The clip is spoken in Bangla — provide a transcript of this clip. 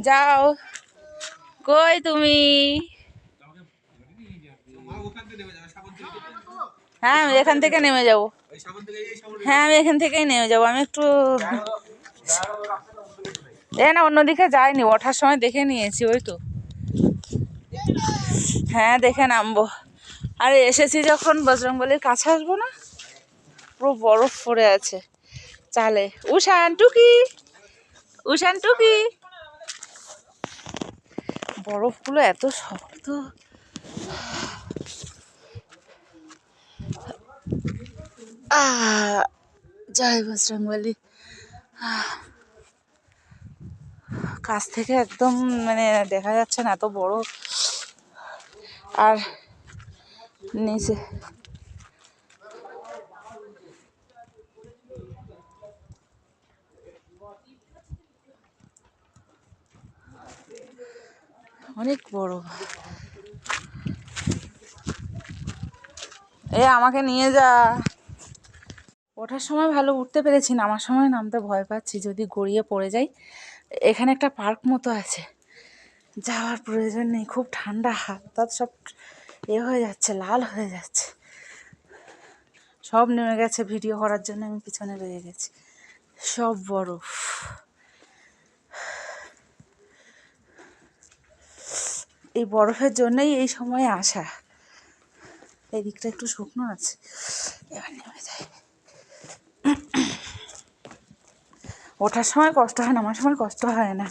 যাও, কই তুমি? হ্যাঁ আমি এখান থেকে নেমে যাব। হ্যাঁ আমি এখান থেকেই নেমে যাবো। আমি একটু না অন্যদিকে যাইনি, ওঠার সময় দেখে নিয়েছি। ওই তো হ্যাঁ দেখে নামবো। আর এসেছি যখন বজরংবলির কাছে আসবো না, পুরো বরফ পড়ে আছে চালে। উষান টুকি, উষান টুকি, বরফগুলো এত শক্ত। জয় বজরংবলী। কাছ থেকে একদম মানে দেখা যাচ্ছে না, এত বড়। আর নিচে অনেক বড়। আমাকে নিয়ে যা। ওঠার সময় ভালো উঠতে পেরেছি, নামার সময় নামতে ভয় পাচ্ছি, যদি গড়িয়ে পড়ে যাই। এখানে একটা পার্ক মতো আছে, যাওয়ার প্রয়োজন নেই। খুব ঠান্ডা, হাত টাত সব হয়ে যাচ্ছে, লাল হয়ে যাচ্ছে। সব নেমে গেছে, ভিডিও করার জন্য আমি পিছনে রয়ে গেছি। সব বরফ। এই বরফের জন্যই এই সময় আসা। এই দিকটা একটু শুকনো আছে, এবার নেমে যায়। ওঠার সময় কষ্ট হয়, নামার সময় কষ্ট হয় না।